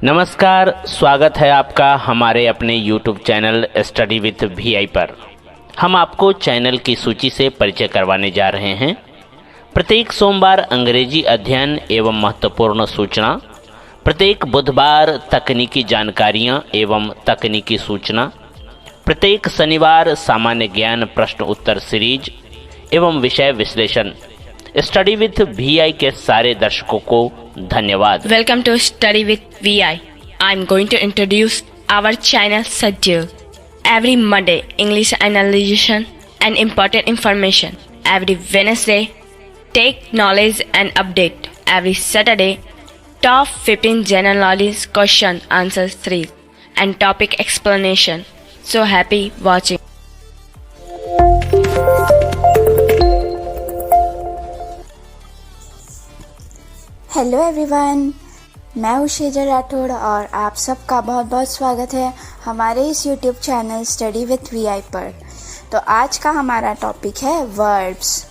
नमस्कार, स्वागत है आपका हमारे अपने YouTube channel study with VI पर। हम आपको चैनल की सूची से परिचय करवाने जा रहे हैं। प्रत्येक सोमवार अंग्रेजी अध्ययन एवं महत्वपूर्ण सूचना, प्रत्येक बुधवार तकनीकी जानकारियां एवं तकनीकी सूचना, प्रत्येक शनिवार सामान्य ज्ञान प्रश्न उत्तर सीरीज एवं विषय विश्लेषण। स्टडी विथ VI के सारे दर्शकों को धन्यवाद। Welcome to Study with VI. I'm going to introduce our channel schedule. Every Monday, English analysis and important information. Every Wednesday, take knowledge and update. Every Saturday, top 15 general knowledge question answer 3 and topic explanation. So happy watching. Hello everyone, मैं हूँ शेजर राठौड़ और आप सबका बहुत बहुत स्वागत है हमारे इस YouTube channel study with VI पर। तो आज का हमारा टॉपिक है वर्ब्स।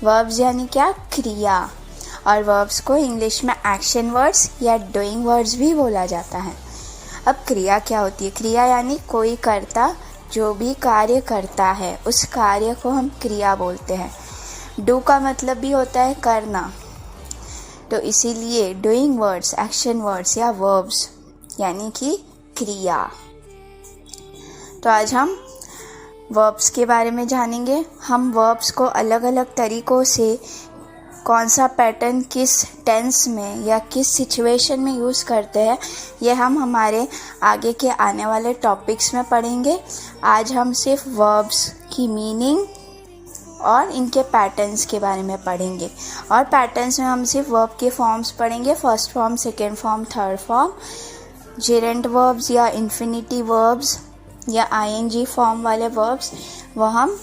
वर्ब्स यानी क्या? क्रिया। और वर्ब्स को इंग्लिश में एक्शन वर्ड्स या डूइंग वर्ड्स भी बोला जाता है। अब क्रिया क्या होती है? क्रिया यानी कोई कर्ता जो भी कार्य करता है उस कार्य को हम क्रिया बोलते हैं। डू का मतलब भी होता है करना, तो इसीलिए डूइंग वर्ड्स एक्शन वर्ड्स या वर्ब्स यानी कि क्रिया। तो आज हम वर्ब्स के बारे में जानेंगे। हम वर्ब्स को अलग अलग तरीक़ों से कौन सा पैटर्न किस टेंस में या किस सिचुएशन में यूज़ करते हैं ये हम हमारे आगे के आने वाले टॉपिक्स में पढ़ेंगे। आज हम सिर्फ वर्ब्स की मीनिंग और इनके पैटर्न्स के बारे में पढ़ेंगे। और पैटर्न्स में हम सिर्फ वर्ब के फॉर्म्स पढ़ेंगे, first form, second form, third form, Geraint verbs या इन्फिनिटी वर्ब्स या ING फॉर्म वाले वर्ब्स, वो हम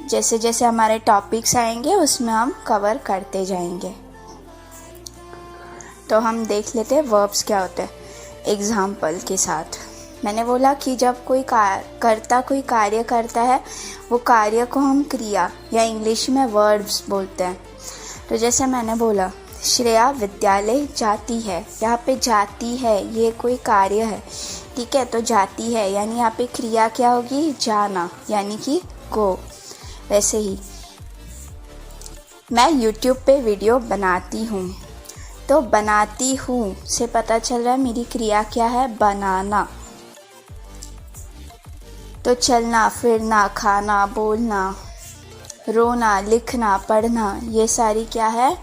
जैसे जैसे हमारे टॉपिक्स आएंगे उसमें हम कवर करते जाएंगे। तो हम देख लेते हैं वर्ब्स क्या होते हैं एग्जाम्पल के साथ। मैंने बोला कि जब कोई कोई कार्य करता है वो कार्य को हम क्रिया या इंग्लिश में वर्ब्स बोलते हैं। तो जैसे मैंने बोला श्रेया विद्यालय जाती है, यहाँ पे जाती है ये कोई कार्य है, ठीक है। तो जाती है यानी यहाँ पे क्रिया क्या होगी? जाना यानी कि गो। वैसे ही मैं YouTube पे वीडियो बनाती हूँ, तो बनाती हूँ से पता चल रहा है मेरी क्रिया क्या है? बनाना। तो चलना, फिरना, खाना, बोलना, रोना, लिखना, पढ़ना, ये सारी क्या है?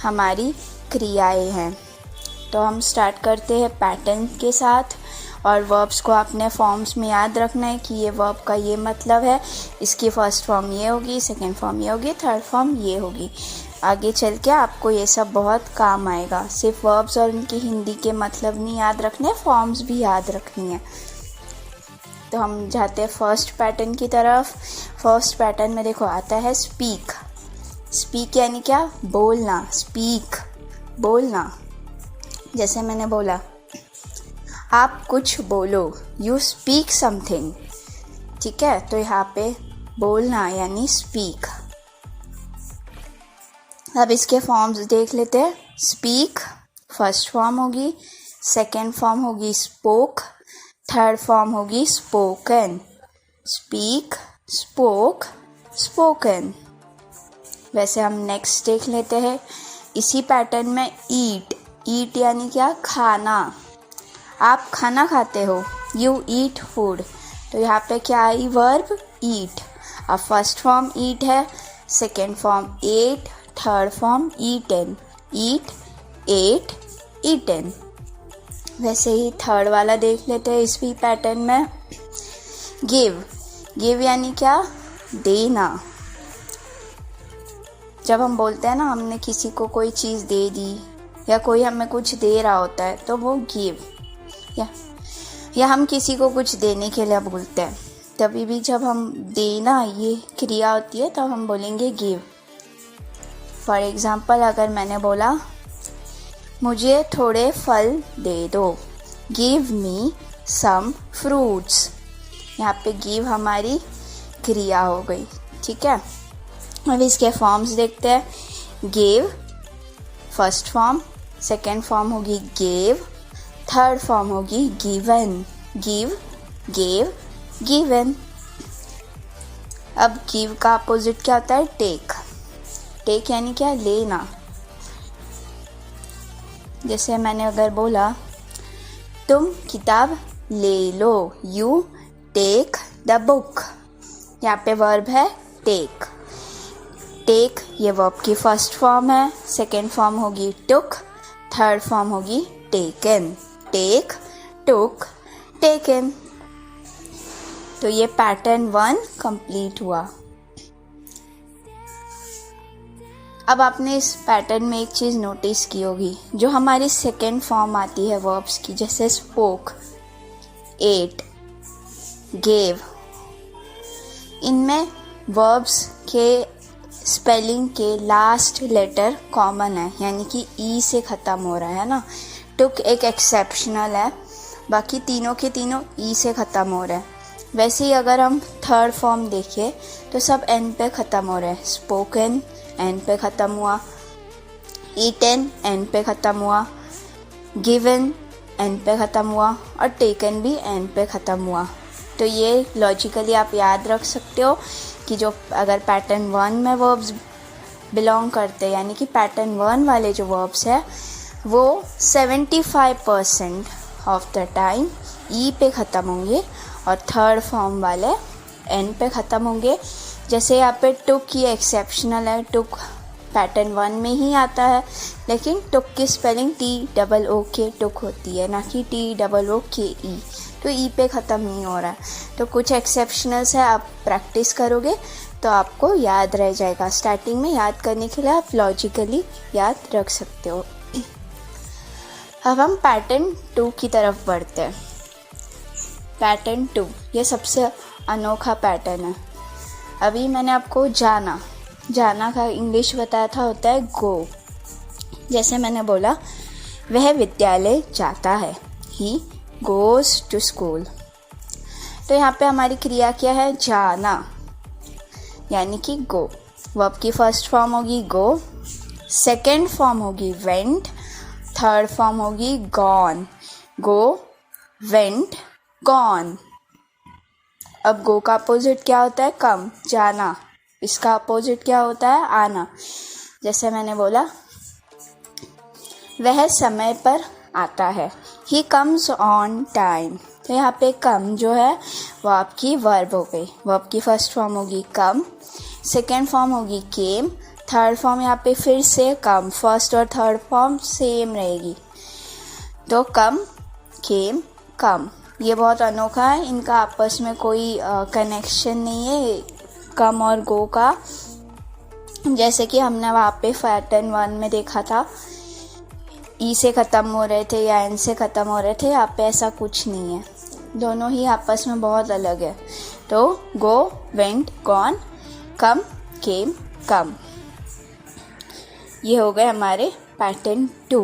हमारी क्रियाएं हैं। तो हम स्टार्ट करते हैं पैटर्न के साथ। और वर्ब्स को अपने फॉर्म्स में याद रखना है कि ये वर्ब का ये मतलब है, इसकी फर्स्ट फॉर्म ये होगी, सेकंड फॉर्म ये होगी, थर्ड फॉर्म ये होगी। आगे चल के आपको ये सब बहुत काम आएगा। सिर्फ वर्ब्स और उनकी हिंदी के मतलब नहीं याद रखने, फॉर्म्स भी याद रखनी है। तो हम जाते हैं फर्स्ट पैटर्न की तरफ। फर्स्ट पैटर्न में देखो आता है स्पीक। स्पीक यानी क्या? बोलना। स्पीक बोलना। जैसे मैंने बोला आप कुछ बोलो, यू स्पीक समथिंग, ठीक है। तो यहाँ पे बोलना यानी स्पीक। अब इसके फॉर्म्स देख लेते हैं। स्पीक फर्स्ट फॉर्म होगी, सेकेंड फॉर्म होगी स्पोक, थर्ड फॉर्म होगी स्पोकन। Speak, spoke, spoken. वैसे हम नेक्स्ट देख लेते हैं इसी पैटर्न में ईट। ईट यानी क्या? खाना। आप खाना खाते हो, यू ईट फूड। तो यहाँ पे क्या आई? वर्ब ईट। अब फर्स्ट फॉर्म ईट है, second form ate, third form eaten. Eat, ate, eaten. वैसे ही थर्ड वाला देख लेते हैं इस भी पैटर्न में। गिव। गिव यानी क्या? देना। जब हम बोलते हैं ना हमने किसी को कोई चीज़ दे दी या कोई हमें कुछ दे रहा होता है तो वो गिव। या हम किसी को कुछ देने के लिए बोलते हैं, तभी भी जब हम देना ये क्रिया होती है तब हम बोलेंगे गिव। फॉर एग्ज़ाम्पल अगर मैंने बोला मुझे थोड़े फल दे दो, गिव मी सम फ्रूट्स, यहाँ पे गिव हमारी क्रिया हो गई, ठीक है। अब इसके फॉर्म्स देखते हैं। Give first form, second form होगी गेव, थर्ड फॉर्म होगी गिवन, गिव, गेव, गिवन। अब गिव का अपोजिट क्या होता है? टेक। टेक यानी क्या? लेना। जैसे मैंने अगर बोला तुम किताब ले लो, यू टेक द बुक। यहाँ पे वर्ब है टेक। टेक ये वर्ब की फर्स्ट फॉर्म है, सेकेंड फॉर्म होगी टुक, थर्ड फॉर्म होगी टेकन। टेक, टुक, टेकन। तो ये पैटर्न 1 कंप्लीट हुआ। अब आपने इस पैटर्न में एक चीज़ नोटिस की होगी, जो हमारी सेकेंड फॉर्म आती है वर्ब्स की, जैसे स्पोक, एट, गेव, इनमें वर्ब्स के स्पेलिंग के लास्ट लेटर कॉमन है, यानी कि ई से ख़त्म हो रहा है ना। टुक एक एक्सेप्शनल है, बाकी तीनों के तीनों ई से ख़त्म हो रहे हैं। वैसे ही अगर हम थर्ड फॉर्म देखें तो सब एन पे ख़त्म हो रहे हैं। स्पोकन एन पे ख़त्म हुआ, ईटन एन पे ख़त्म हुआ, गिवन एन पे ख़त्म हुआ और टेकन भी एन पे ख़त्म हुआ। तो ये लॉजिकली आप याद रख सकते हो कि जो अगर पैटर्न 1 में वर्ब्स बिलोंग करते हैं, यानी कि पैटर्न 1 वाले जो वर्ब्स है वो 75% ऑफ द टाइम ई पे ख़त्म होंगे और थर्ड फॉर्म वाले एन पे ख़त्म होंगे। जैसे यहाँ पे टुक ये एक्सेप्शनल है, टुक पैटर्न 1 में ही आता है, लेकिन टुक की स्पेलिंग TOOK टुक होती है, ना कि TOOKE। तो ई पे ख़त्म नहीं हो रहा है। तो कुछ एक्सेप्शनल्स है, आप प्रैक्टिस करोगे तो आपको याद रह जाएगा। स्टार्टिंग में याद करने के लिए आप लॉजिकली याद रख सकते हो। अब हम पैटर्न 2 की तरफ बढ़ते हैं। पैटर्न 2 ये सबसे अनोखा पैटर्न है। अभी मैंने आपको जाना का इंग्लिश बताया था, होता है गो। जैसे मैंने बोला वह विद्यालय जाता है, ही गोज़ टू स्कूल। तो यहाँ पे हमारी क्रिया क्या है? जाना, यानी कि गो। वर्ब की फर्स्ट फॉर्म होगी गो, सेकेंड फॉर्म होगी वेंट, थर्ड फॉर्म होगी गॉन। गो, वेंट, गॉन। अब गो का अपोजिट क्या होता है? कम, जाना। इसका अपोजिट क्या होता है? आना। जैसे मैंने बोला वह समय पर आता है, ही कम्स ऑन टाइम। तो यहाँ पे कम जो है वो आपकी वर्ब हो गई। वर्ब की फर्स्ट फॉर्म होगी कम, सेकेंड फॉर्म होगी केम, थर्ड फॉर्म यहाँ पे फिर से कम, फर्स्ट और थर्ड फॉर्म सेम रहेगी। तो कम, केम, कम। ये बहुत अनोखा है, इनका आपस में कोई कनेक्शन नहीं है कम और गो का। जैसे कि हमने वहाँ पे पैटर्न 1 में देखा था, ई से ख़त्म हो रहे थे या एन से ख़त्म हो रहे थे। यहाँ पे ऐसा कुछ नहीं है, दोनों ही आपस में बहुत अलग है। तो गो, वेंट, गॉन, कम, केम, कम। ये हो गए हमारे पैटर्न 2।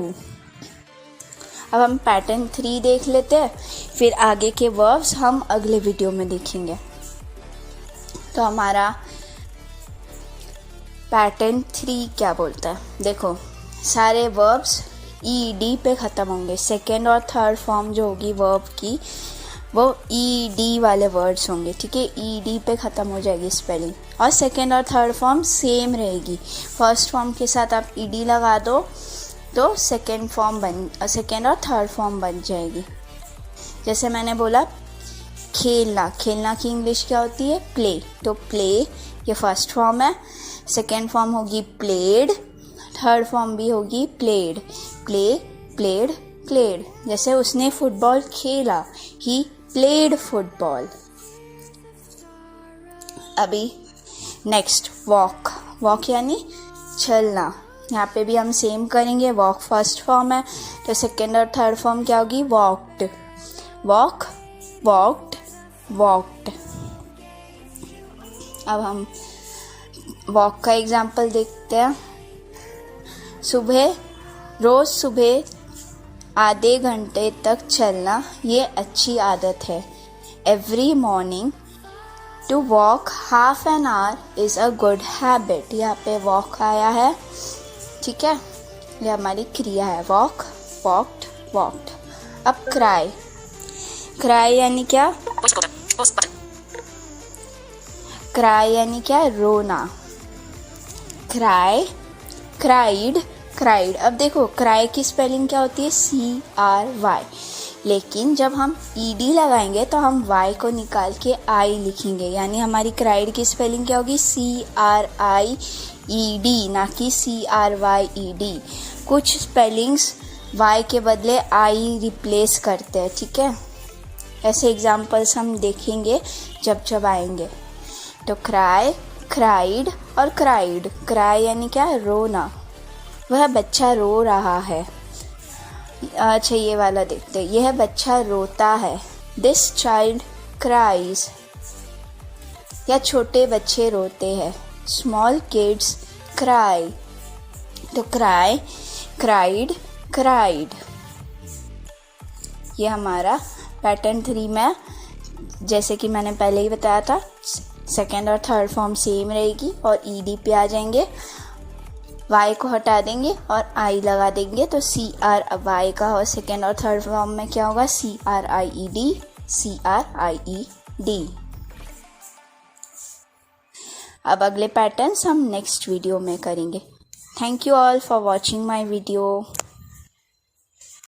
अब हम पैटर्न 3 देख लेते हैं, फिर आगे के वर्ब्स हम अगले वीडियो में देखेंगे। तो हमारा पैटर्न 3 क्या बोलता है? देखो, सारे वर्ब्स ईडी पे ख़त्म होंगे। सेकेंड और थर्ड फॉर्म जो होगी वर्ब की वो ईडी वाले वर्ड्स होंगे, ठीक है। ईडी पे ख़त्म हो जाएगी स्पेलिंग, और सेकेंड और थर्ड फॉर्म सेम रहेगी। फर्स्ट फॉर्म के साथ आप ईडी लगा दो तो सेकेंड और थर्ड फॉर्म बन जाएगी। जैसे मैंने बोला खेलना, खेलना की इंग्लिश क्या होती है? प्ले। तो प्ले ये फर्स्ट फॉर्म है, सेकेंड फॉर्म होगी प्लेड, थर्ड फॉर्म भी होगी प्लेड। Play, played, played. जैसे उसने फुटबॉल खेला, ही प्लेड फुटबॉल। अभी नेक्स्ट वॉक। वॉक यानी चलना। यहाँ पे भी हम सेम करेंगे। वॉक फर्स्ट फॉर्म है, तो सेकेंड और थर्ड फॉर्म क्या होगी? वॉक्ड। Walk, walked, walked. अब हम वॉक का एग्जाम्पल देखते हैं। रोज़ सुबह आधे घंटे तक चलना ये अच्छी आदत है। Every morning to walk half an hour is a good habit. यहाँ पे वॉक आया है, ठीक है। ये हमारी क्रिया है, वॉक, वॉक्ड, वॉक्ड। अब क्राई, क्राई यानी क्या? क्राई यानी क्या? रोना। Cry, cried, cried. अब देखो क्राई की स्पेलिंग क्या होती है? CRY, लेकिन जब हम ED लगाएंगे तो हम Y को निकाल के I लिखेंगे, यानी हमारी क्राइड की स्पेलिंग क्या होगी? CRIED, ना कि CRYED। कुछ स्पेलिंग्स Y के बदले I रिप्लेस करते हैं, ठीक है। ऐसे एग्जाम्पल्स हम देखेंगे जब आएंगे। तो क्राई, क्राइड और क्राइड। क्राई यानी क्या? रोना, वह बच्चा रो रहा है। अच्छा ये वाला देखते हैं। यह बच्चा रोता है। दिस चाइल्ड क्राइज, या छोटे बच्चे रोते हैं। Small kids cry. तो क्राई, क्राइड, क्राइड। ये हमारा पैटर्न 3 में, जैसे कि मैंने पहले ही बताया था, सेकेंड और थर्ड फॉर्म सेम रहेगी और ED पे आ जाएंगे। Y को हटा देंगे और I लगा देंगे, तो CRY का और सेकेंड और थर्ड फॉर्म में क्या होगा? CRIED, CRIED। अब अगले पैटर्न्स हम नेक्स्ट वीडियो में करेंगे। Thank you all for watching my video.